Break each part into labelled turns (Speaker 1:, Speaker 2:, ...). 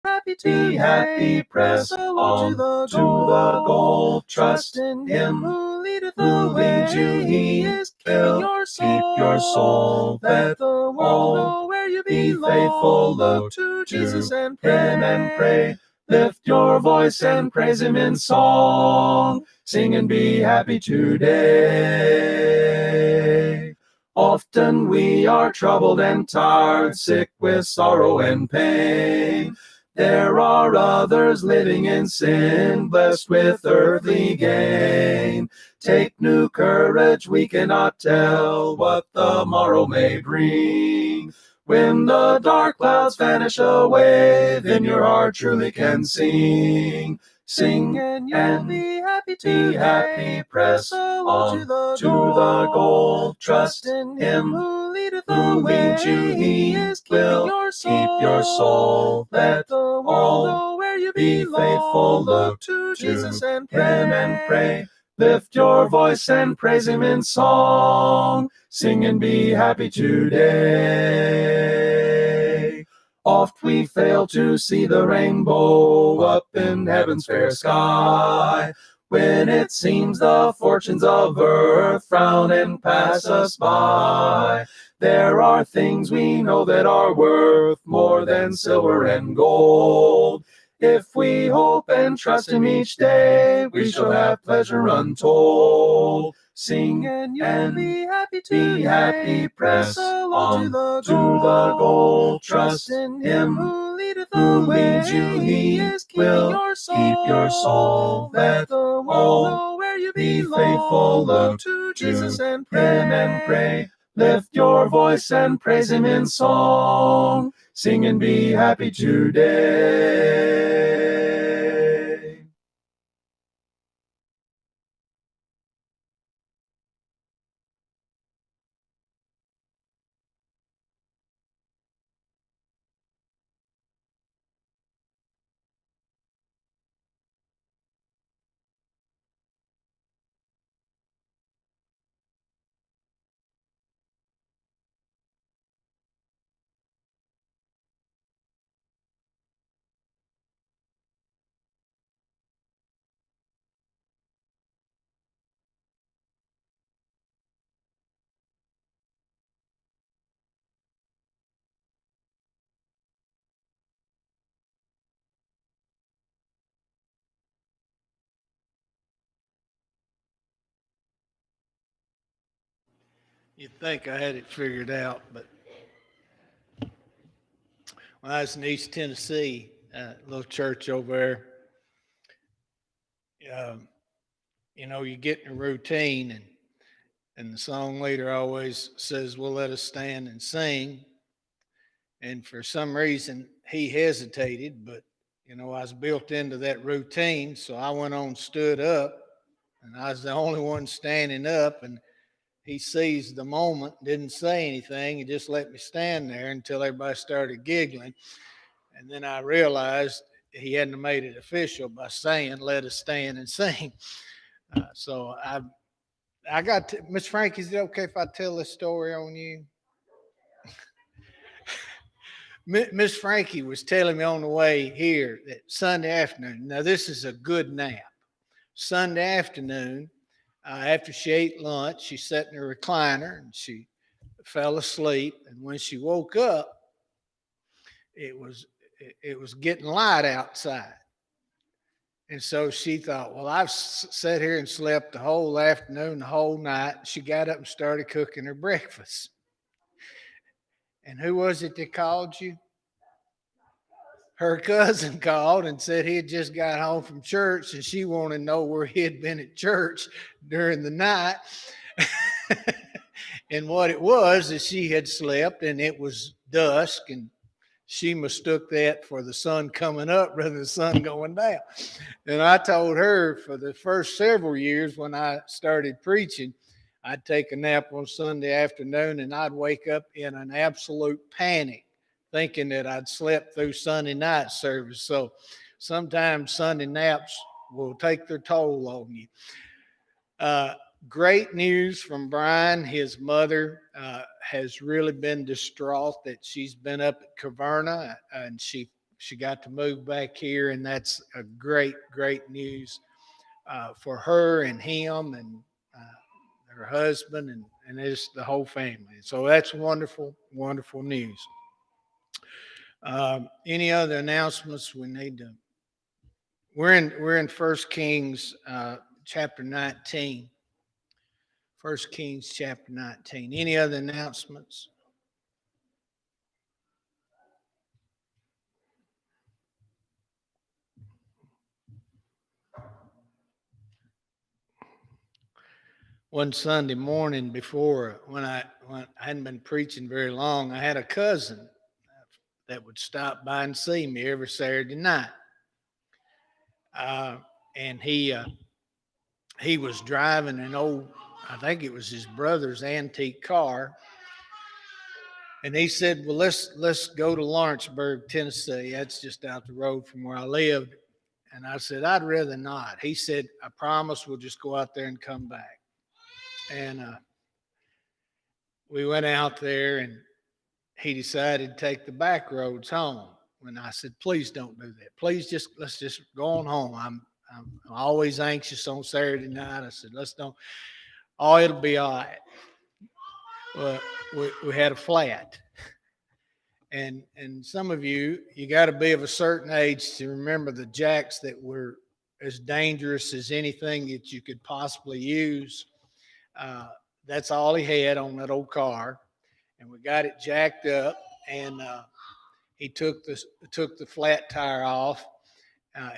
Speaker 1: happy today. Be happy, press on to the goal. Trust in Him who leadeth the way. He is keeping your soul. Keep your soul. Let the world know where you belong. Be faithful, look to Jesus and pray. Lift your voice and praise Him in song. Sing and be happy today. Often we are troubled and tired, sick with sorrow and pain. There are others living in sin, blessed with earthly gain. Take new courage, we cannot tell what the morrow may bring. When the dark clouds vanish away, then your heart truly can sing. Sing and you'll be happy today. Be happy, press on to the goal. Trust in Him who leadeth the way. He is keeping your soul. Keep your soul. Let the world know where you belong. Be faithful, look to Jesus and pray. Lift your voice and praise Him in song. Sing and be happy today. Oft we fail to see the rainbow up in heaven's fair sky, when it seems the fortunes of earth frown and pass us by. There are things we know that are worth more than silver and gold. If we hope and trust Him each day, we shall have pleasure untold. Sing and you'll be happy today. Be happy, press on to the goal. Trust in Him who leadeth the way. He is keeping your soul. Keep your soul. Let the world know where you belong. Be faithful, look to Jesus and pray. Lift your voice and praise Him in song. Sing and be happy today.
Speaker 2: You'd think I had it figured out, but when I was in East Tennessee, a little church over there, you get in a routine, and the song leader always says, "Well, let us stand and sing." And for some reason, he hesitated, but I was built into that routine, so I went on, stood up, and I was the only one standing up, and he seized the moment, didn't say anything. He just let me stand there until everybody started giggling. And then I realized he hadn't made it official by saying, "Let us stand and sing." So I got to, Miss Frank, is it okay if I tell this story on you? Miss Frankie was telling me on the way here that Sunday afternoon, now this is a good nap. Sunday afternoon, after she ate lunch, she sat in her recliner and she fell asleep. And when she woke up, it was it was getting light outside. And so she thought, well, I've sat here and slept the whole afternoon, the whole night. She got up and started cooking her breakfast. And who was it that called you? Her cousin called and said he had just got home from church and she wanted to know where he had been at church during the night. And what it was is she had slept and it was dusk and she mistook that for the sun coming up rather than the sun going down. And I told her for the first several years when I started preaching, I'd take a nap on Sunday afternoon and I'd wake up in an absolute panic, thinking that I'd slept through Sunday night service. So sometimes Sunday naps will take their toll on you. Uh, Great news from Brian. His mother has really been distraught that she's been up at Caverna and she she got to move back here, and that's a great, great news for her and him and her husband and it's the whole family. So that's wonderful, wonderful news. Any other announcements we need to? We're in First Kings chapter 19. 1 Kings chapter 19. Any other announcements? One Sunday morning before, when I hadn't been preaching very long, I had a cousin that would stop by and see me every Saturday night. And he was driving an old, I think it was his brother's antique car. And he said, well, let's go to Lawrenceburg, Tennessee. That's just out the road from where I lived. And I said, I'd rather not. He said, I promise we'll just go out there and come back. And we went out there, and he decided to take the back roads home. And I said, please don't do that. Please let's just go on home. I'm always anxious on Saturday night. I said, let's don't. Oh, it'll be all right. Well, we had a flat. And some of you got to be of a certain age to remember the jacks that were as dangerous as anything that you could possibly use. That's all he had on that old car, and we got it jacked up. And he took the flat tire off.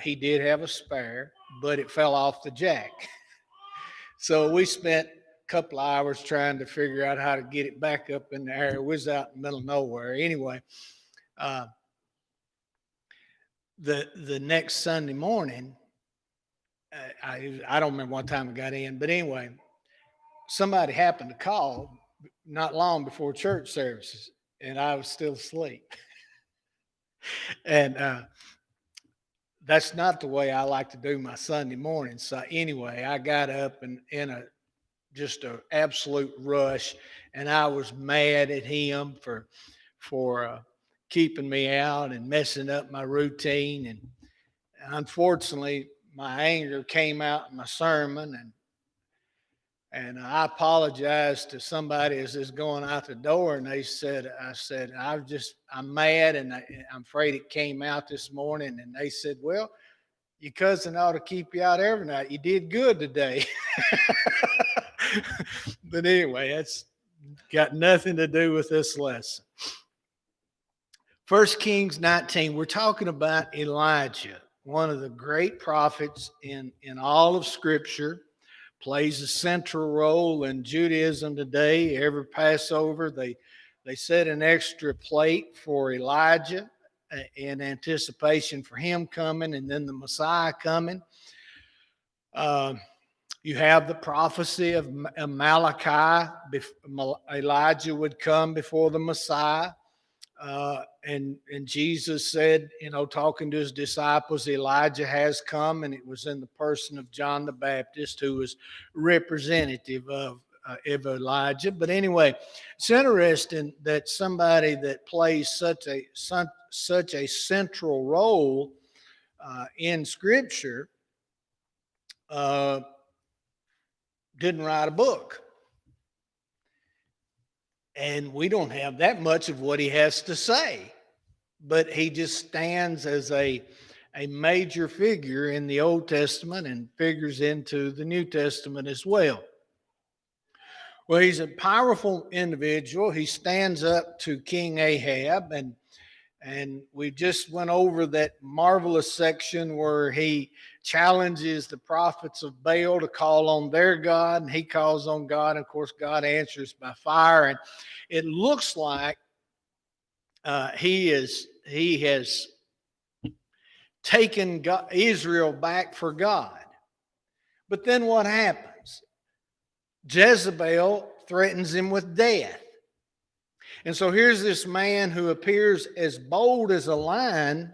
Speaker 2: He did have a spare, but it fell off the jack. So we spent a couple of hours trying to figure out how to get it back up in the air. It was out in the middle of nowhere. Anyway, the next Sunday morning, I don't remember what time I got in, but anyway, somebody happened to call not long before church services, and I was still asleep. And that's not the way I like to do my Sunday morning. So anyway, I got up and in just an absolute rush, and I was mad at him for keeping me out and messing up my routine. And unfortunately, my anger came out in my sermon, and I apologized to somebody as is going out the door, and I said, I'm mad, and I'm afraid it came out this morning. And they said, well, your cousin ought to keep you out every night. You did good today. But anyway, that's got nothing to do with this lesson. 1 Kings 19, we're talking about Elijah, one of the great prophets in all of Scripture. Plays a central role in Judaism today. Every Passover, they set an extra plate for Elijah in anticipation for him coming and then the Messiah coming. You have the prophecy of Malachi. Elijah would come before the Messiah. And Jesus said, talking to his disciples, Elijah has come, and it was in the person of John the Baptist, who was representative of Elijah. But anyway, it's interesting that somebody that plays such a central role in Scripture didn't write a book. And we don't have that much of what he has to say, but he just stands as a major figure in the Old Testament and figures into the New Testament as well. Well, he's a powerful individual. He stands up to King Ahab, and we just went over that marvelous section where he challenges the prophets of Baal to call on their God, and he calls on God. And of course, God answers by fire. And it looks like he has taken Israel back for God. But then what happens? Jezebel threatens him with death. And so here's this man who appears as bold as a lion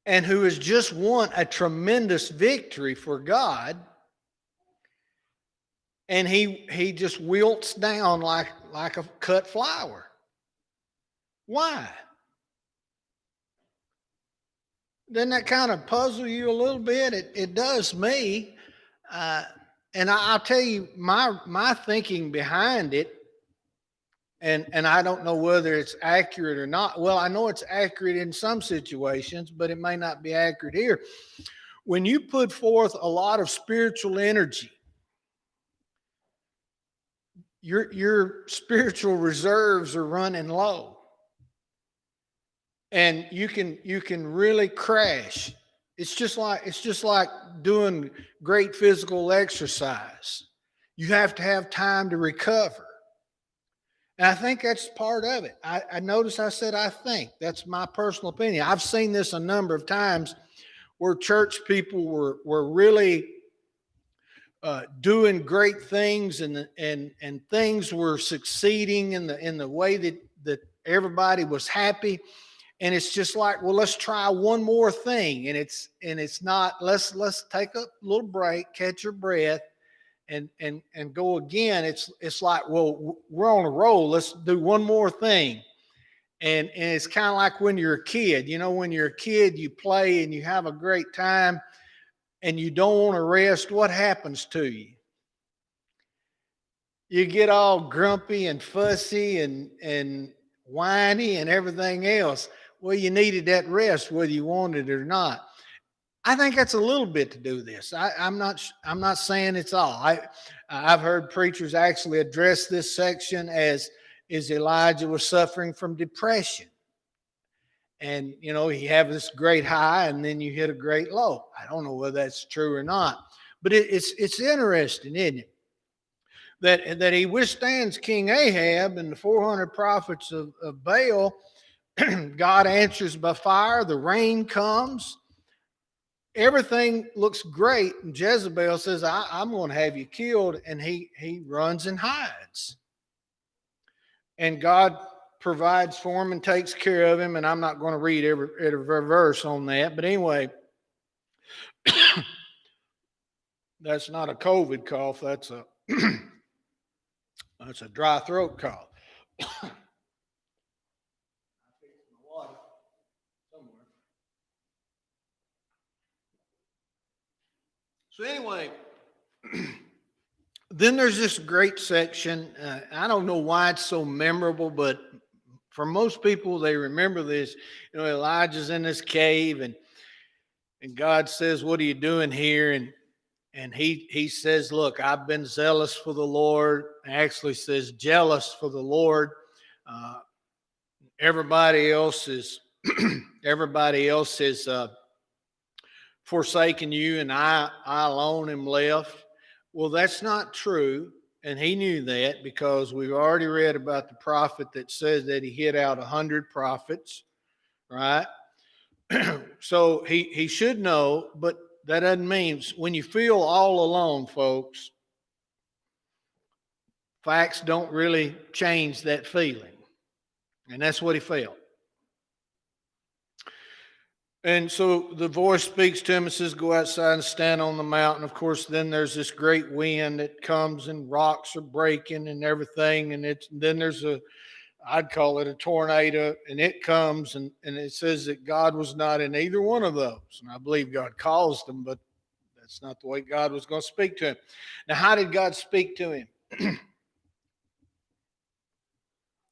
Speaker 2: and who has just won a tremendous victory for God. And he just wilts down like a cut flower. Why? Doesn't that kind of puzzle you a little bit? It does me. Uh, and I'll tell you my thinking behind it, and I don't know whether it's accurate or not. Well, I know it's accurate in some situations, but it may not be accurate here. When you put forth a lot of spiritual energy, your spiritual reserves are running low, and you can really crash. It's just like doing great physical exercise. You have to have time to recover. And I think that's part of it. I notice I said I think. That's my personal opinion. I've seen this a number of times where church people were really doing great things, and things were succeeding in the way that everybody was happy. And it's just like, well, let's try one more thing. And it's not, let's take a little break, catch your breath, and go again. It's like, well, we're on a roll. Let's do one more thing. And it's kind of like when you're a kid. You know, when you're a kid, you play and you have a great time and you don't want to rest. What happens to you? You get all grumpy and fussy and whiny and everything else. Well, you needed that rest whether you wanted it or not. I think that's a little bit to do with this. I'm not saying it's all. I've heard preachers actually address this section as Elijah was suffering from depression. And you know, he have this great high and then you hit a great low. I don't know whether that's true or not, but it's interesting, isn't it? That he withstands King Ahab and the 400 prophets of Baal. God answers by fire, the rain comes, everything looks great. And Jezebel says, I'm going to have you killed. And he runs and hides. And God provides for him and takes care of him. And I'm not going to read every verse on that. But anyway, that's not a COVID cough. That's a that's a dry throat cough. So anyway, then there's this great section. I don't know why it's so memorable, but for most people, they remember this. You know, Elijah's in this cave, and God says, "What are you doing here?" And he says, "Look, I've been zealous for the Lord." Actually, says jealous for the Lord. Everybody else is forsaken you, and I alone am left. Well, that's not true. And he knew that because we've already read about the prophet that says that he hit out 100 prophets, right? So he should know, but that doesn't mean when you feel all alone, folks, facts don't really change that feeling. And that's what he felt. And so the voice speaks to him and says, go outside and stand on the mountain. Of course, then there's this great wind that comes and rocks are breaking and everything. And then there's I'd call it a tornado, and it comes and it says that God was not in either one of those. And I believe God caused them, but that's not the way God was going to speak to him. Now, how did God speak to him?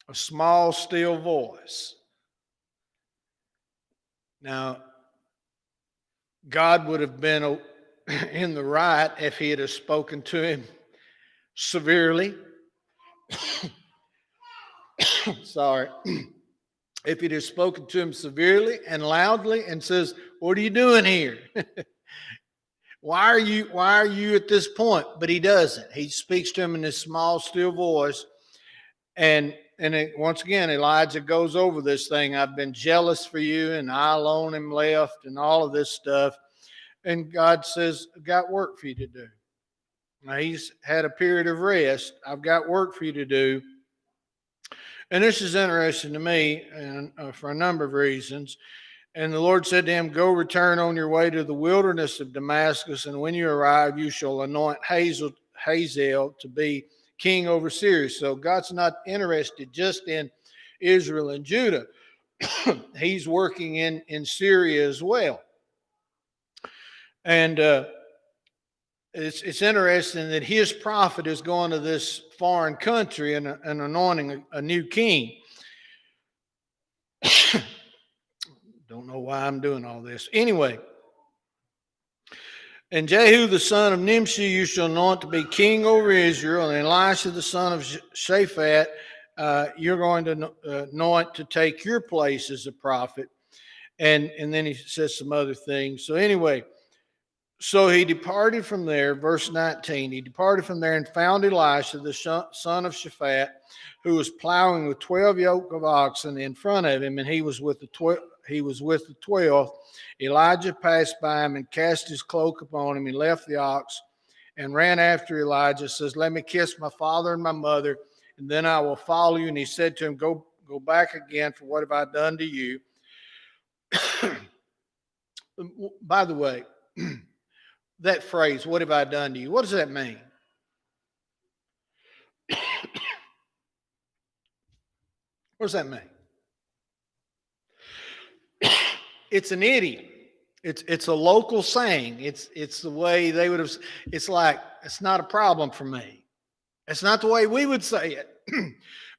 Speaker 2: A small, still voice. Now, God would have been in the right if he had spoken to him severely. Sorry. If he'd have spoken to him severely and loudly and says, what are you doing here? Why are you at this point? But he doesn't. He speaks to him in this small, still voice. And once again, Elijah goes over this thing. I've been jealous for you, and I alone am left, and all of this stuff. And God says, I've got work for you to do. Now, he's had a period of rest. I've got work for you to do. And this is interesting to me and for a number of reasons. And the Lord said to him, go return on your way to the wilderness of Damascus, and when you arrive, you shall anoint Hazael to be king over Syria. So God's not interested just in Israel and Judah. He's working in Syria as well. And it's interesting that his prophet is going to this foreign country and anointing a new king. Don't know why I'm doing all this. Anyway, and Jehu the son of Nimshi you shall anoint to be king over Israel, and Elisha the son of Shaphat you're going to anoint to take your place as a prophet. And then he says some other things. So anyway, so he departed from there, verse 19, he departed from there and found Elisha the son of Shaphat, who was plowing with 12 yoke of oxen in front of him, and he was with the 12th. Elijah passed by him and cast his cloak upon him. He left the ox and ran after Elijah, says, let me kiss my father and my mother, and then I will follow you. And he said to him, go back again, for what have I done to you? By the way, that phrase, what have I done to you? What does that mean? What does that mean? It's an idiom. It's a local saying. It's the way they would have. It's like, it's not a problem for me. It's not the way we would say it,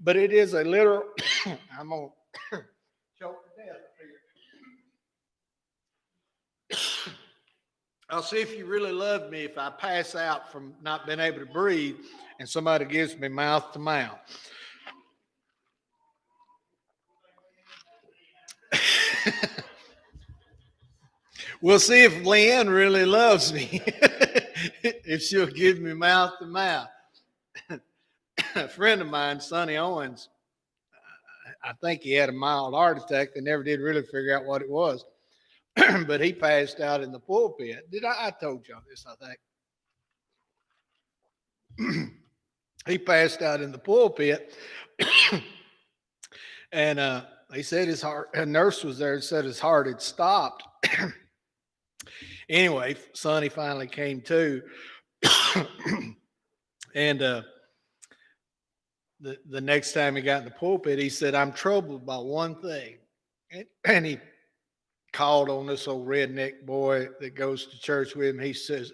Speaker 2: but it is a literal. I'm gonna choke to death here. I'll see if you really love me if I pass out from not being able to breathe and somebody gives me mouth to mouth. We'll see if Leanne really loves me, if she'll give me mouth to mouth. A friend of mine, Sonny Owens, I think he had a mild heart attack. They never did really figure out what it was. But he passed out in the pulpit. I told y'all this, I think. He passed out in the pulpit. And he said his heart, a nurse was there and said his heart had stopped. Anyway, Sonny finally came to. And the next time he got in the pulpit, he said, I'm troubled by one thing. And he called on this old redneck boy that goes to church with him. He says,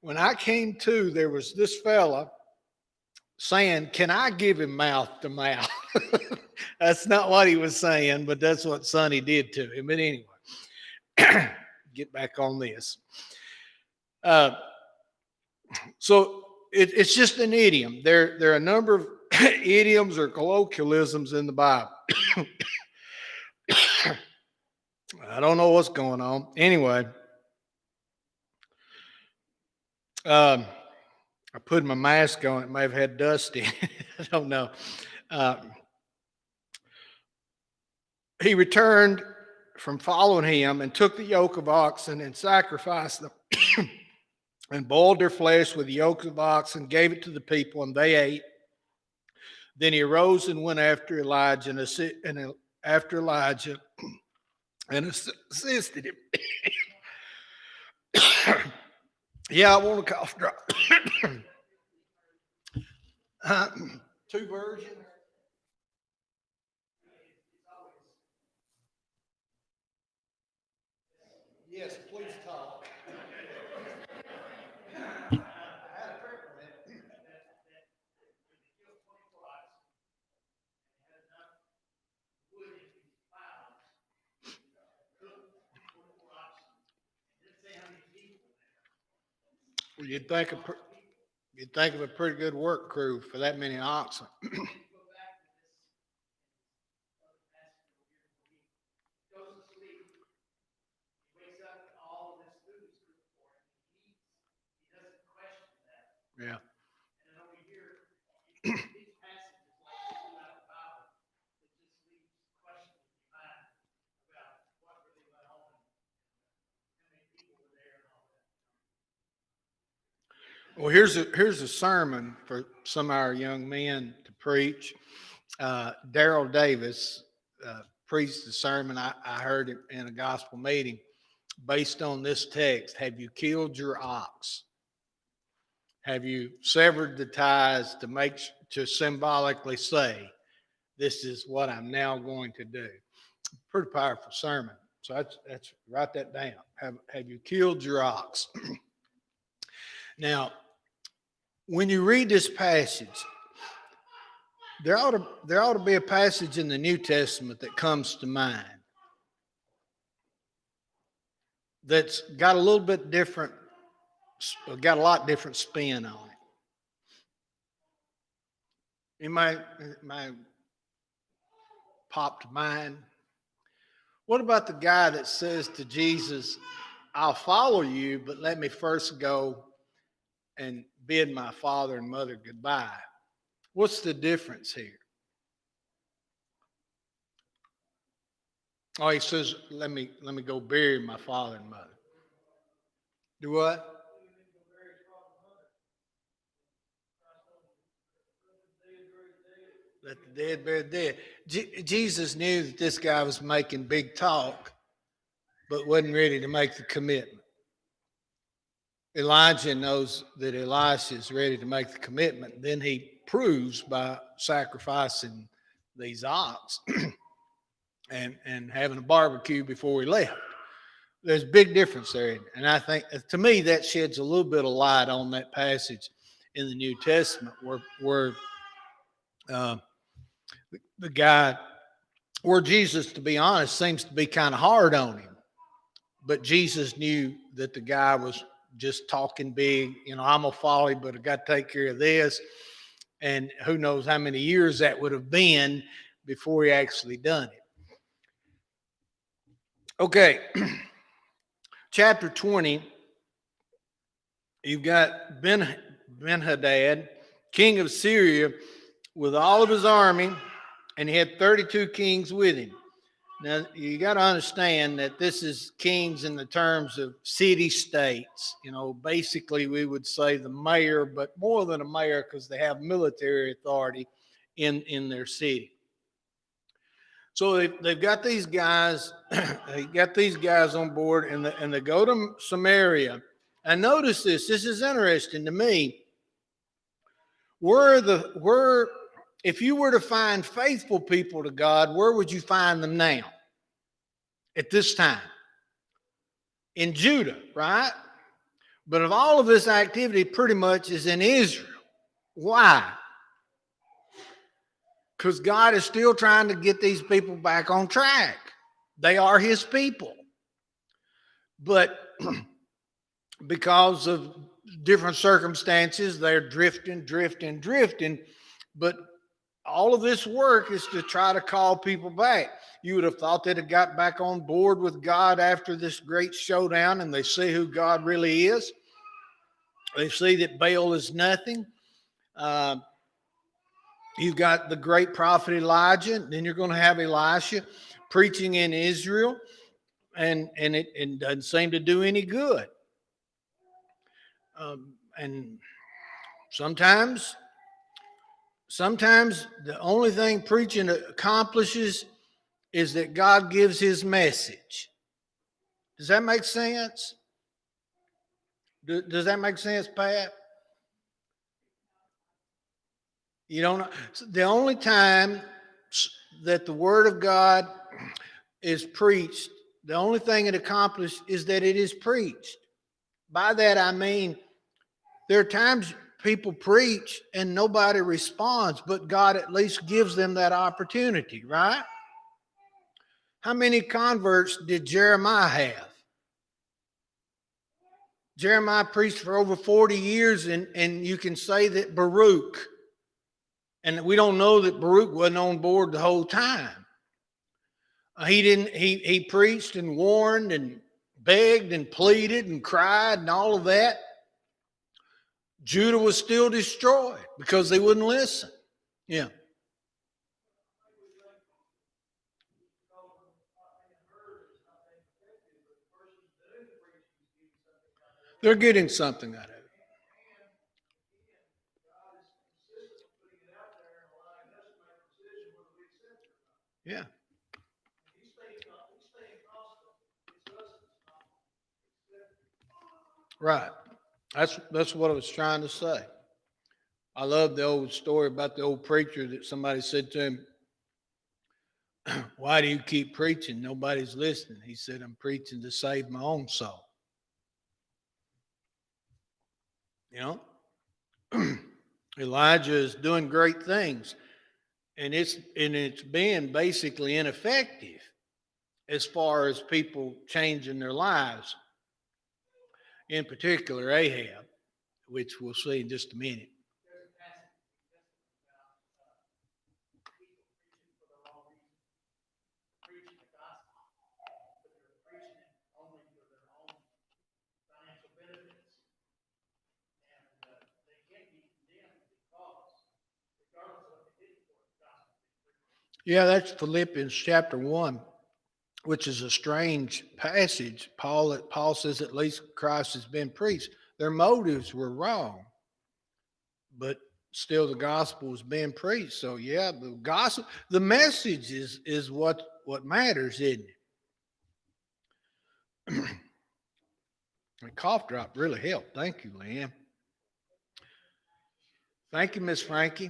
Speaker 2: when I came to, there was this fella saying, can I give him mouth to mouth? That's not what he was saying, but that's what Sonny did to him. But anyway, get back on this. So it's just an idiom. There are a number of idioms or colloquialisms in the Bible. I don't know what's going on. Anyway, I put my mask on. It may have had dust in it. I don't know. He returned from following him and took the yoke of oxen and sacrificed them and boiled their flesh with the yokes of oxen, gave it to the people, and they ate. Then he arose and went after Elijah and assisted him. Yeah, I want a cough drop. 2 versions. Yes, please talk. Well, you'd think of a pretty good work crew for that many oxen. Yeah. Well, here's a sermon for some of our young men to preach. Daryl Davis preached a sermon I heard it in a gospel meeting based on this text. Have you killed your ox? Have you severed the ties to symbolically say, this is what I'm now going to do. Pretty powerful sermon. So that's write that down. Have you killed your ox? Now, when you read this passage, there ought to be a passage in the New Testament that comes to mind that's got a little bit different, got a lot different spin on it. It might pop to mind. What about the guy that says to Jesus, I'll follow you, but let me first go and bid my father and mother goodbye? What's the difference here? Oh, he says, let me go bury my father and mother. Do what? Let the dead bury the dead. Jesus knew that this guy was making big talk, but wasn't ready to make the commitment. Elijah knows that Elisha is ready to make the commitment. Then he proves by sacrificing these ox and having a barbecue before he left. There's a big difference there. And I think, to me, that sheds a little bit of light on that passage in the New Testament where the guy, where Jesus, to be honest, seems to be kind of hard on him. But Jesus knew that the guy was just talking big. I'm going to follow you, but I got to take care of this. And who knows how many years that would have been before he actually done it. Okay. Chapter 20, you've got Ben-Hadad, king of Syria, with all of his army, and he had 32 kings with him. Now, you got to understand that this is kings in the terms of city-states. Basically, we would say the mayor, but more than a mayor because they have military authority in their city. So they've got these guys, on board, and they go to Samaria. And notice this is interesting to me. If you were to find faithful people to God, where would you find them now? At this time? In Judah, right? But of all of this activity, pretty much is in Israel. Why? Because God is still trying to get these people back on track. They are his people. But because of different circumstances, they're drifting. But all of this work is to try to call people back. You would have thought they'd have got back on board with God after this great showdown, and they see who God really is. They see that Baal is nothing. You've got the great prophet Elijah. Then you're going to have Elisha preaching in Israel, and it doesn't seem to do any good. And sometimes the only thing preaching accomplishes is that God gives his message. Does that make sense? Does that make sense, Pat? You don't know. The only time that the word of God is preached, the only thing it accomplishes is that it is preached. By that I mean there are times people preach and nobody responds, but God at least gives them that opportunity, right? How many converts did Jeremiah have? Jeremiah preached for over 40 years, and you can say that Baruch, and we don't know that Baruch wasn't on board the whole time. He preached and warned and begged and pleaded and cried and all of that. Judah was still destroyed because they wouldn't listen. Yeah. They're getting something out of it. Yeah. Right. That's what I was trying to say. I love the old story about the old preacher that somebody said to him, Why do you keep preaching? Nobody's listening. He said, I'm preaching to save my own soul. You know, Elijah is doing great things, and it's being basically ineffective as far as people changing their lives. In particular, Ahab, which we'll see in just a minute. Yeah, that's Philippians chapter 1, which is a strange passage. Paul says at least Christ has been preached. Their motives were wrong, but still the gospel was being preached. So yeah, the gospel, the message is what matters, isn't it? The cough drop really helped. Thank you, Liam. Thank you, Miss Frankie.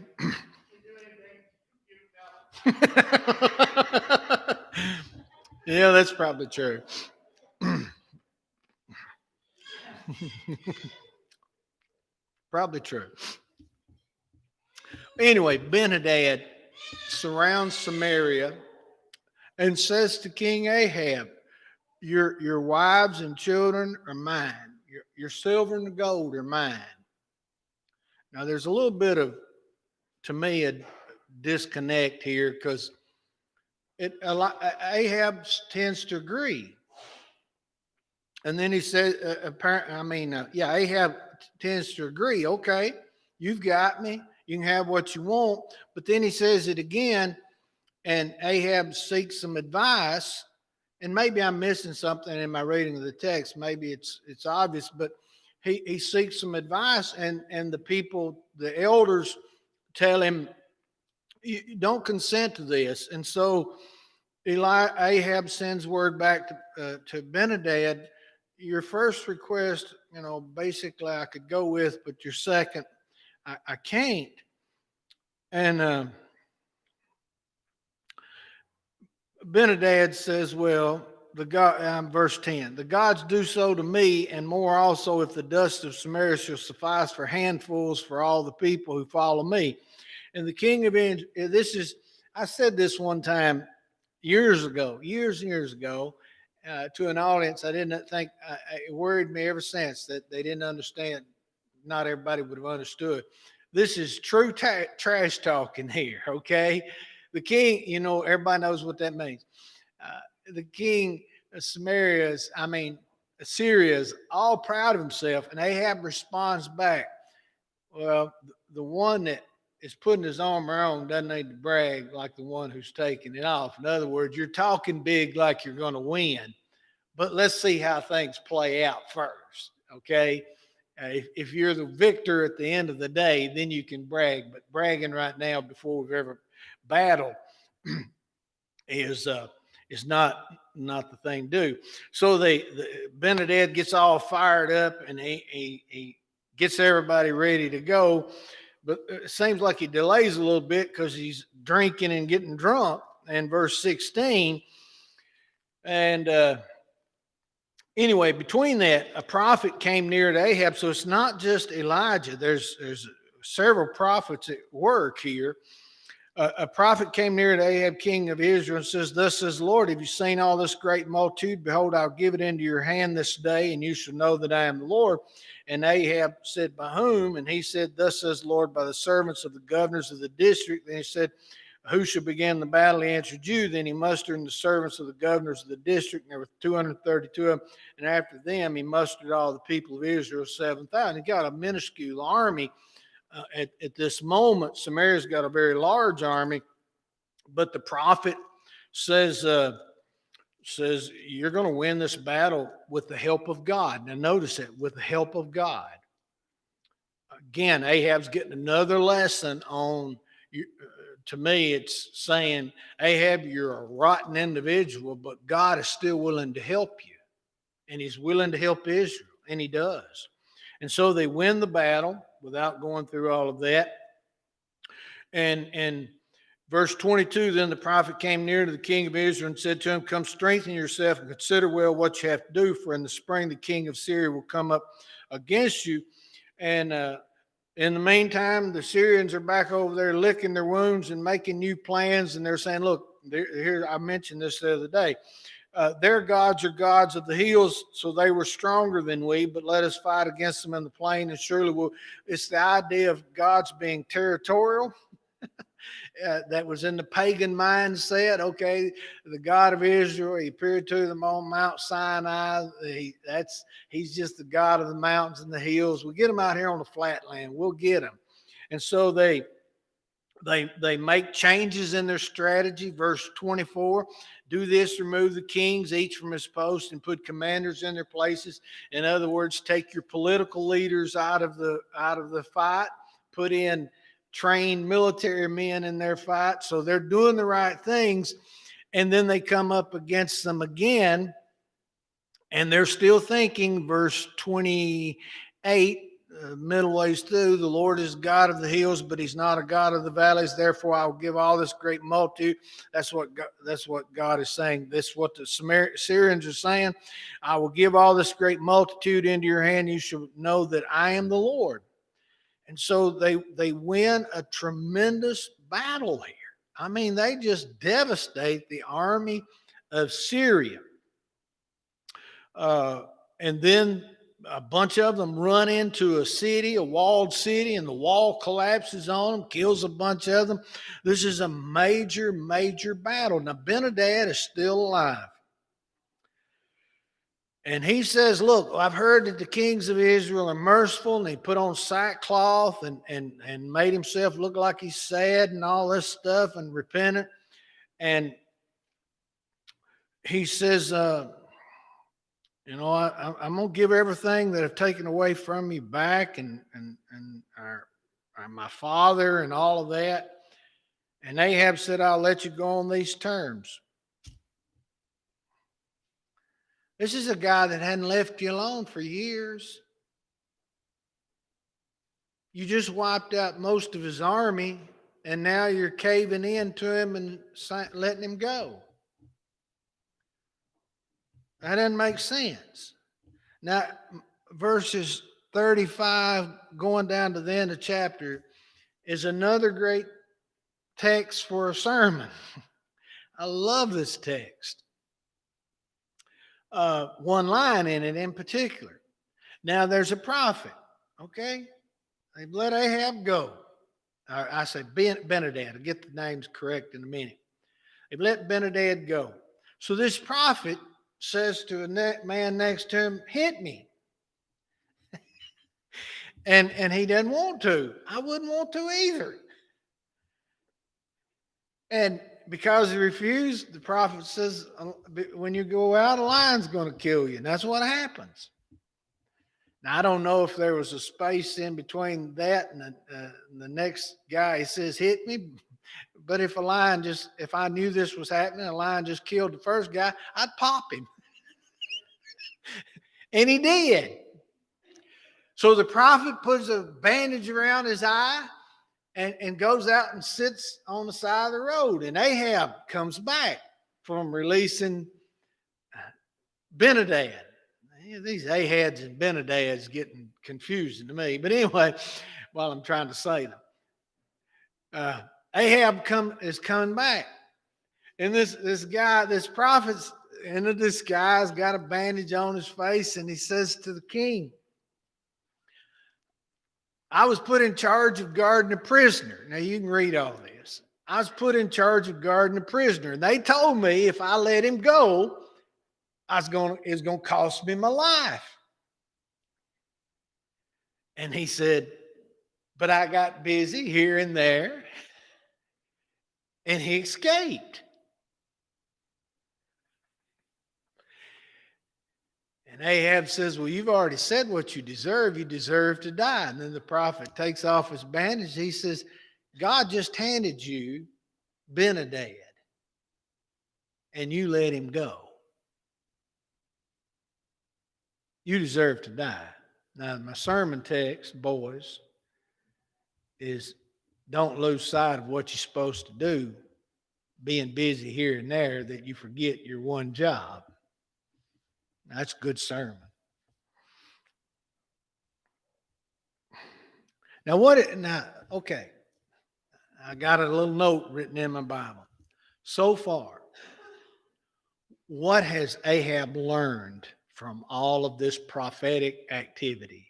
Speaker 2: Yeah, that's probably true. Probably true. Anyway, Ben-Hadad surrounds Samaria and says to King Ahab, your wives and children are mine. Your silver and gold are mine. Now, there's a little bit of, to me, a disconnect here because Ahab tends to agree. And then he says, Ahab tends to agree. Okay, you've got me. You can have what you want. But then he says it again, and Ahab seeks some advice. And maybe I'm missing something in my reading of the text. Maybe it's obvious, but he seeks some advice, and the people, the elders, tell him, you don't consent to this. And so Ahab sends word back to Ben-Hadad, your first request, basically I could go with, but your second, I can't. And Ben-Hadad says, well, verse 10, the gods do so to me, and more also, if the dust of Samaria shall suffice for handfuls for all the people who follow me. And the king of Israel, I said this one time years and years ago, to an audience. I didn't think, it worried me ever since that they didn't understand. Not everybody would have understood. This is true trash talking here, okay? The king, everybody knows what that means. The king of Assyria is all proud of himself, and Ahab responds back, well, the one that is putting his armor on doesn't need to brag like the one who's taking it off. In other words, you're talking big like you're going to win, but let's see how things play out first, okay? If you're the victor at the end of the day, then you can brag, but bragging right now before we've ever battled is not the thing to do. So Ben-Hadad gets all fired up, and he gets everybody ready to go. But it seems like he delays a little bit because he's drinking and getting drunk. And verse 16, and anyway, between that, a prophet came near to Ahab. So it's not just Elijah. There's several prophets at work here. A prophet came near to Ahab, king of Israel, and says, thus says the Lord, have you seen all this great multitude? Behold, I'll give it into your hand this day, and you shall know that I am the Lord. And Ahab said, by whom? And he said, thus says the Lord, by the servants of the governors of the district. Then he said, who shall begin the battle? He answered, you. Then he mustered the servants of the governors of the district, and there were 232 of them. And after them, he mustered all the people of Israel, 7,000. He got a minuscule army. At this moment, Samaria's got a very large army, but the prophet says you're going to win this battle with the help of God. Now notice it, with the help of God. Again, Ahab's getting another lesson on, to me, it's saying, Ahab, you're a rotten individual, but God is still willing to help you. And he's willing to help Israel, and he does. And so they win the battle without going through all of that. And Verse 22, then the prophet came near to the king of Israel and said to him, come strengthen yourself and consider well what you have to do, for in the spring the king of Syria will come up against you. And in the meantime, the Syrians are back over there licking their wounds and making new plans. And they're saying, look, here, I mentioned this the other day. Their gods are gods of the hills, so they were stronger than we, but let us fight against them in the plain, and surely we'll. It's the idea of gods being territorial. That was in the pagan mindset. Okay, the God of Israel, he appeared to them on Mount Sinai. He's just the God of the mountains and the hills. We get him out here on the flat land. We'll get him. And so they make changes in their strategy. Verse 24, do this, remove the kings, each from his post, and put commanders in their places. In other words, take your political leaders out of the fight, put in trained military men in their fight. So they're doing the right things. And then they come up against them again, and they're still thinking, verse 28, middle ways through, the Lord is God of the hills, but he's not a God of the valleys. Therefore, I will give all this great multitude. That's what God is saying. This is what the Syrians are saying. I will give all this great multitude into your hand. You shall know that I am the Lord. And so they win a tremendous battle here. I mean, they just devastate the army of Syria. And then a bunch of them run into a city, a walled city, and the wall collapses on them, kills a bunch of them. This is a major, major battle. Now, Ben-Hadad is still alive. And he says, look, I've heard that the kings of Israel are merciful, and he put on sackcloth and made himself look like he's sad and all this stuff and repentant. And he says, I'm going to give everything that I've taken away from you back, and my father and all of that. And Ahab said, I'll let you go on these terms. This is a guy that hadn't left you alone for years. You just wiped out most of his army, and now you're caving in to him and letting him go. That doesn't make sense. Now, verses 35 going down to the end of the chapter is another great text for a sermon. I love this text. One line in it in particular. Now there's a prophet, okay? They've let Ahab go. I say Ben-Hadad. I'll get the names correct in a minute. They've let Ben-Hadad go. So this prophet says to a man next to him, hit me. and he doesn't want to. I wouldn't want to either. And because he refused, the prophet says, when you go out, a lion's going to kill you. And that's what happens. Now, I don't know if there was a space in between that and the next guy. He says, hit me. But if I knew this was happening, a lion just killed the first guy, I'd pop him. And he did. So the prophet puts a bandage around his eye and goes out and sits on the side of the road. And Ahab comes back from releasing Ben-Hadad. These Ahads and Ben-Hadads getting confusing to me. But anyway, while I'm trying to say them, Ahab is coming back. And this prophet's in a disguise, got a bandage on his face, and he says to the king, I was put in charge of guarding a prisoner. Now you can read all this. I was put in charge of guarding a prisoner. And they told me if I let him go, it's going to cost me my life. And he said, but I got busy here and there, and he escaped. And Ahab says, well, you've already said what you deserve. You deserve to die. And then the prophet takes off his bandage. He says, God just handed you Ben-Hadad, and you let him go. You deserve to die. Now, my sermon text, boys, is don't lose sight of what you're supposed to do, being busy here and there, that you forget your one job. That's a good sermon. Okay. I got a little note written in my Bible. So far, what has Ahab learned from all of this prophetic activity?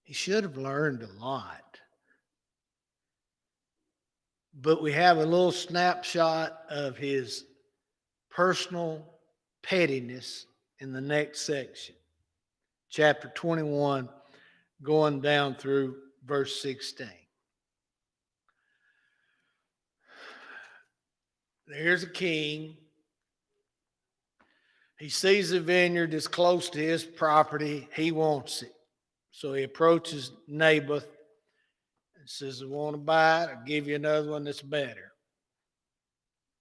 Speaker 2: He should have learned a lot. But we have a little snapshot of his personal pettiness in the next section, chapter 21, going down through verse 16. There's a king. He sees a vineyard that's close to his property. He wants it. So he approaches Naboth and says, I want to buy it. I'll give you another one that's better.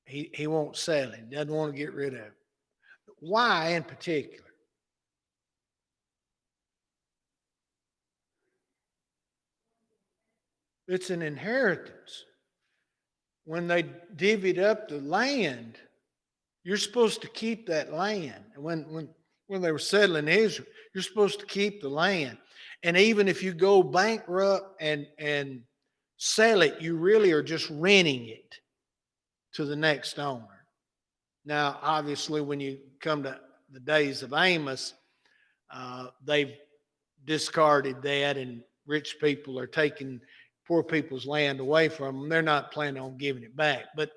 Speaker 2: He won't sell it. He doesn't want to get rid of it. Why in particular? It's an inheritance. When they divvied up the land, you're supposed to keep that land. When they were settling Israel, you're supposed to keep the land. And even if you go bankrupt and sell it, you really are just renting it to the next owner. Now, obviously, when you come to the days of Amos, they've discarded that, and rich people are taking poor people's land away from them. They're not planning on giving it back. But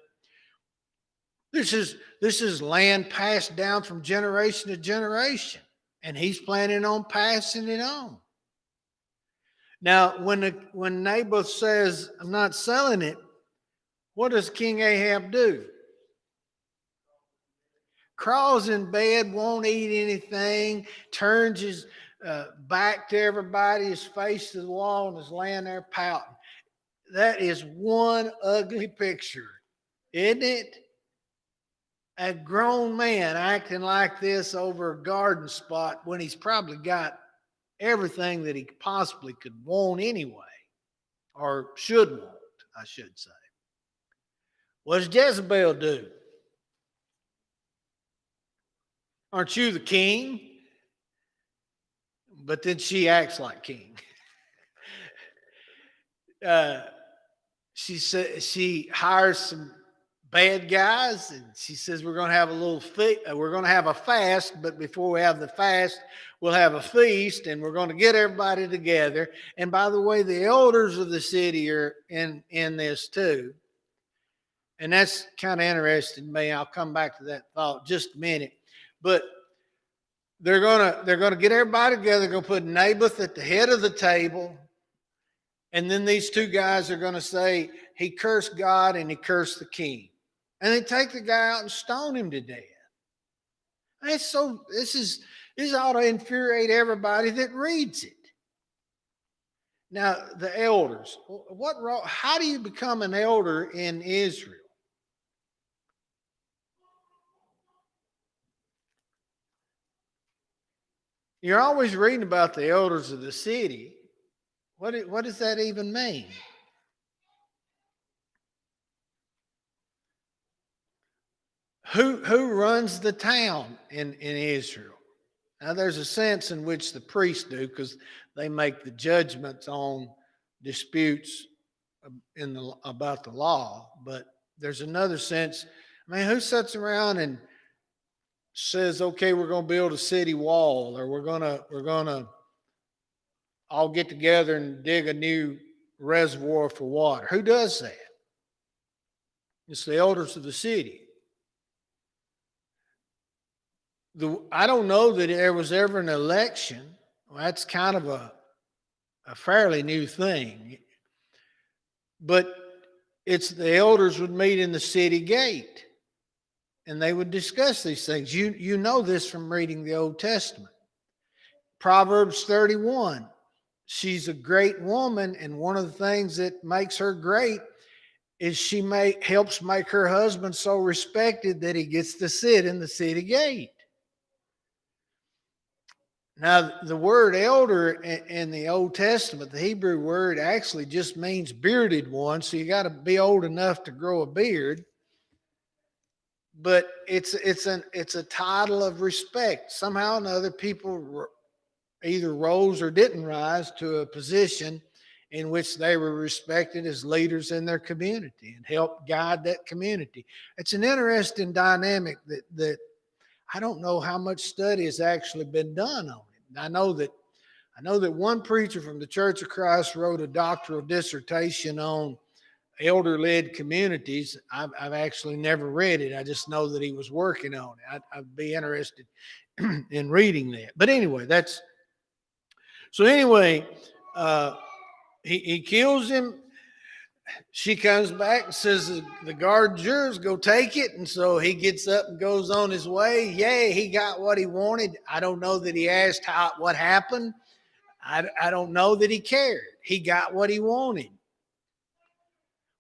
Speaker 2: this is land passed down from generation to generation, and he's planning on passing it on. Now, when Naboth says, I'm not selling it, what does King Ahab do? Crawls in bed, won't eat anything, turns his back to everybody, his face to the wall, and is laying there pouting. That is one ugly picture, isn't it? A grown man acting like this over a garden spot when he's probably got everything that he possibly could want anyway, or should want, I should say. What does Jezebel do? Aren't you the king? But then she acts like king. She hires some bad guys, and she says we're going to have we're going to have a fast, but before we have the fast, we'll have a feast, and we're going to get everybody together. And by the way, the elders of the city are in this too. And that's kind of interesting to me. I'll come back to that thought just a minute. But they're gonna get everybody together. They're gonna put Naboth at the head of the table, and then these two guys are gonna say he cursed God and he cursed the king, and they take the guy out and stone him to death. This ought to infuriate everybody that reads it. Now the elders, how do you become an elder in Israel? You're always reading about the elders of the city. What does that even mean? Who runs the town in Israel? Now, there's a sense in which the priests do, because they make the judgments on disputes about the law. But there's another sense. I mean, who sits around and says, okay, we're going to build a city wall, or we're going to all get together and dig a new reservoir for water? Who does that? It's the elders of the city. I don't know that there was ever an election. Well, that's kind of a fairly new thing. But it's the elders would meet in the city gate, and they would discuss these things. You know this from reading the Old Testament. Proverbs 31. She's a great woman, and one of the things that makes her great is she helps make her husband so respected that he gets to sit in the city gate. Now, the word elder in the Old Testament, the Hebrew word actually just means bearded one. So you got to be old enough to grow a beard. But it's a title of respect. Somehow or another, people either rose or didn't rise to a position in which they were respected as leaders in their community and helped guide that community. It's an interesting dynamic that I don't know how much study has actually been done on it. I know that one preacher from the Church of Christ wrote a doctoral dissertation on elder-led communities. I've actually never read it. I just know that he was working on it. I'd be interested in reading that. But anyway, he kills him. She comes back and says, the guard's yours, go take it. And so he gets up and goes on his way. Yay, he got what he wanted. I don't know that he asked what happened. I don't know that he cared. He got what he wanted.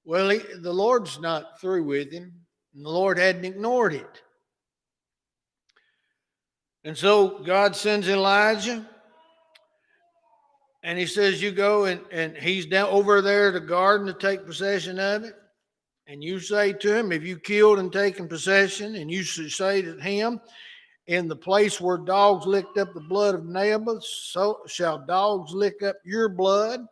Speaker 2: Well, the Lord's not through with him, and the Lord hadn't ignored it. And so God sends Elijah, and he says, you go, and he's down over there at the garden to take possession of it. And you say to him, if you killed and taken possession, and you should say to him, in the place where dogs licked up the blood of Naboth, so shall dogs lick up your blood.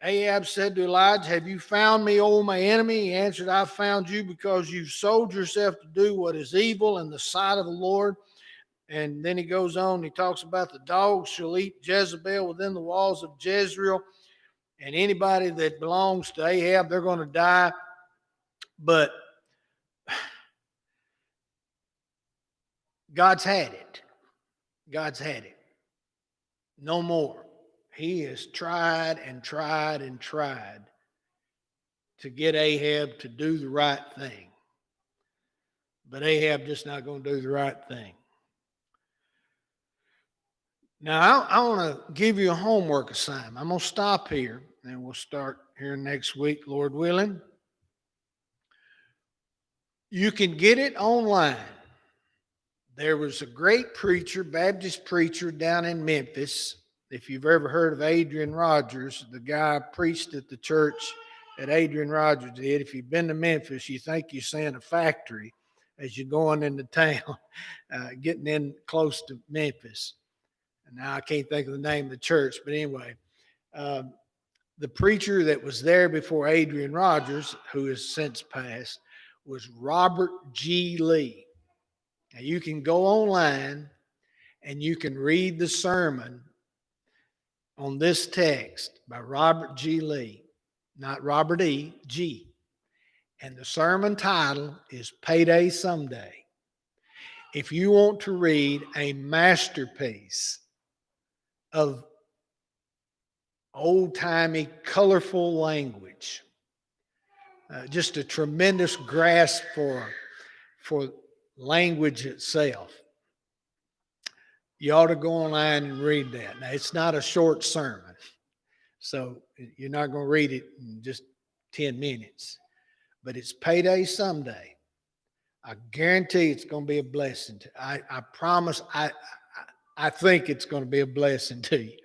Speaker 2: Ahab said to Elijah, have you found me, O my enemy? He answered, I found you because you've sold yourself to do what is evil in the sight of the Lord. And then he goes on, he talks about the dogs shall eat Jezebel within the walls of Jezreel. And anybody that belongs to Ahab, they're going to die. But God's had it. God's had it. No more. He has tried and tried and tried to get Ahab to do the right thing. But Ahab just not going to do the right thing. Now, I want to give you a homework assignment. I'm going to stop here, and we'll start here next week, Lord willing. You can get it online. There was a great preacher, Baptist preacher down in Memphis. If you've ever heard of Adrian Rogers, the guy preached at the church that Adrian Rogers did. If you've been to Memphis, you think you're seeing a factory as you're going into town, getting in close to Memphis. And now I can't think of the name of the church, but anyway, the preacher that was there before Adrian Rogers, who has since passed, was Robert G. Lee. Now you can go online and you can read the sermon on this text by Robert G. Lee, not Robert E. G. And the sermon title is Payday Someday. If you want to read a masterpiece of old-timey, colorful language, just a tremendous grasp for language itself, you ought to go online and read that. Now, it's not a short sermon, so you're not going to read it in just 10 minutes, but it's Payday Someday. I guarantee it's going to be a blessing. I promise, I think it's going to be a blessing to you.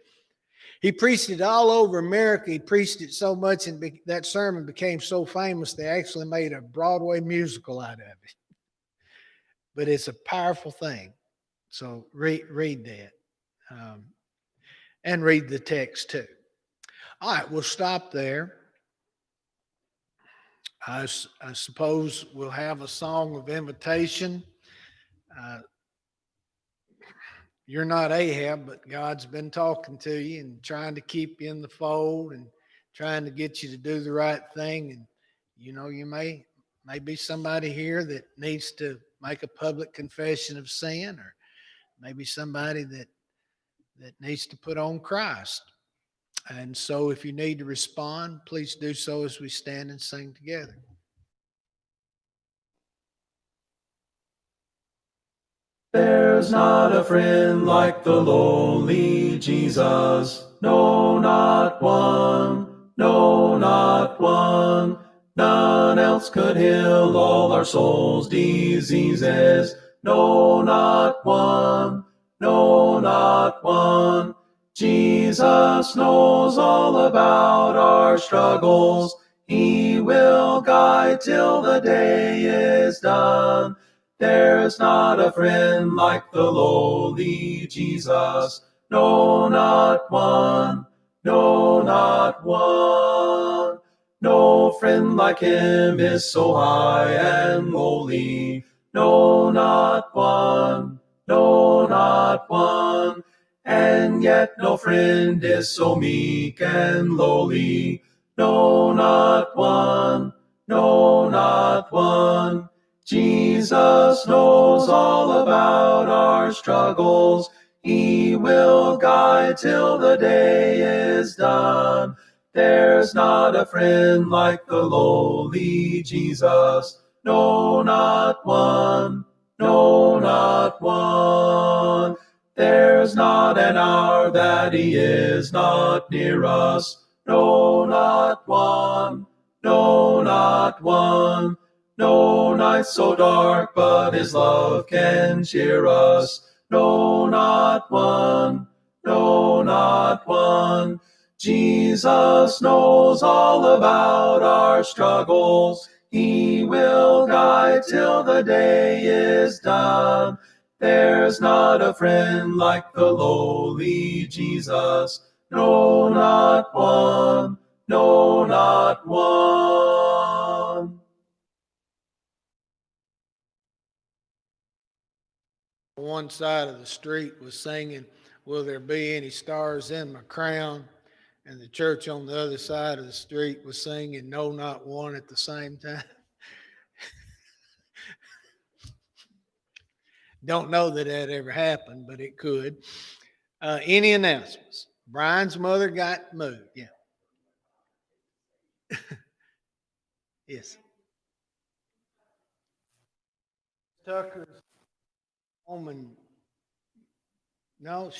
Speaker 2: He preached it all over America. He preached it so much, and that sermon became so famous, they actually made a Broadway musical out of it. But it's a powerful thing. So read that. And read the text too. All right, we'll stop there. I suppose we'll have a song of invitation. You're not Ahab, but God's been talking to you and trying to keep you in the fold and trying to get you to do the right thing. And, you know, you may be somebody here that needs to make a public confession of sin, or maybe somebody that needs to put on Christ. And so if you need to respond, please do so as we stand and sing together.
Speaker 1: There's not a friend like the lowly Jesus. No, not one. No, not one. None else could heal all our souls' diseases. No, not one. No, not one. Jesus knows all about our struggles. He will guide till the day is done. There's not a friend like the lowly Jesus. No, not one. No, not one. No friend like him is so high and lowly. No, not one. No, not one. And yet no friend is so meek and lowly. No, not one. No, not one. Jesus knows all about our struggles. He will guide till the day is done. There's not a friend like the lowly Jesus. No, not one. No, not one. There's not an hour that he is not near us. No, not one. No, not one. No night so dark, but his love can cheer us. No, not one. No, not one. Jesus knows all about our struggles. He will guide till the day is done. There's not a friend like the lowly Jesus. No, not one. No, not one.
Speaker 2: One side of the street was singing, "Will there be any stars in my crown?" And the church on the other side of the street was singing, "No, not one," at the same time. Don't know that that ever happened, but it could. Any announcements? Brian's mother got moved. Yeah. Yes. Tucker's woman. No,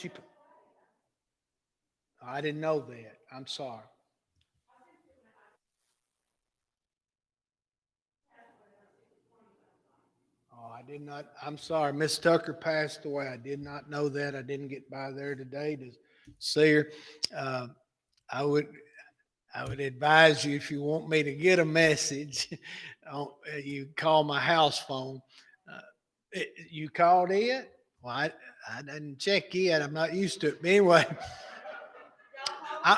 Speaker 2: I didn't know that. I'm sorry. Oh, I did not. I'm sorry. Miss Tucker passed away. I did not know that. I didn't get by there today to see her. Uh, I would I would advise you, if you want me to get a message, you call my house phone. You called it? Well, I didn't check yet. I'm not used to it. But anyway, I,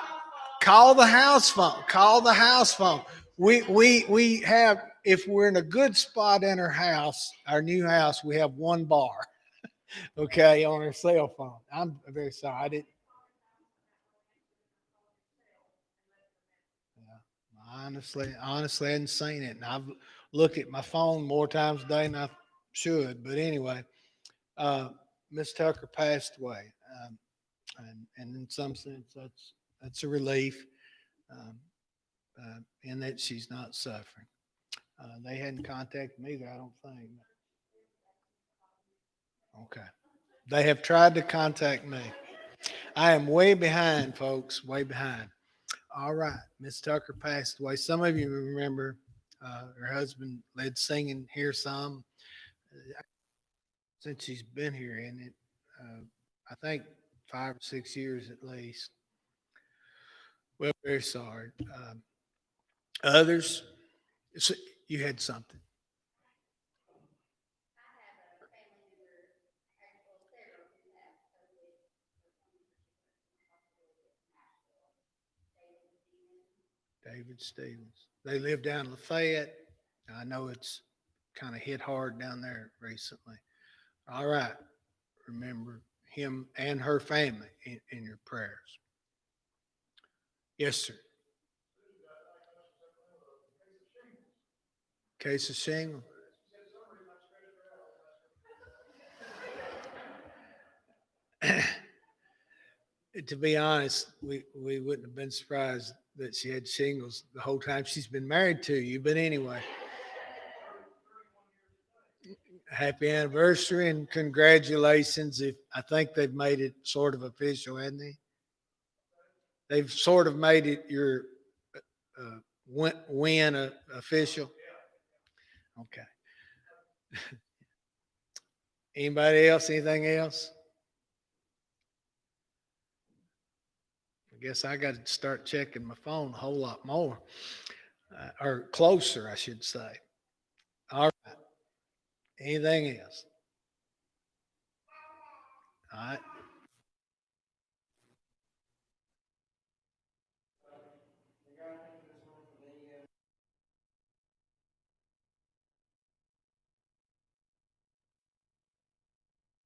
Speaker 2: call the house phone. Call the house phone. We have, if we're in a good spot in our house, our new house, we have one bar. Okay, on our cell phone. I'm very sorry. I didn't. Honestly, I hadn't seen it, and I've looked at my phone more times a day than I should. But anyway, uh, Miss Tucker passed away, and in some sense, that's a relief, um, in that she's not suffering. They hadn't contacted me either, I don't think. Okay, they have tried to contact me. I am way behind, folks. Way behind. All right, Miss Tucker passed away. Some of you remember her husband led singing "Hear Some" since she's been here, and it I think 5 or 6 years at least. Well, very sorry. Others, so you had something. David Stevens. They live down in Lafayette. I know it's kind of hit hard down there recently. All right. Remember him and her family in your prayers. Yes, sir. Case of shingle. To be honest, we wouldn't have been surprised that she had shingles the whole time she's been married to you. But anyway, happy anniversary and congratulations. If I think they've made it sort of official, hadn't they? They've sort of made it your win official. Okay. Anybody else? Anything else? guess I got to start checking my phone a whole lot more, or closer, I should say. All right. Anything else? All right.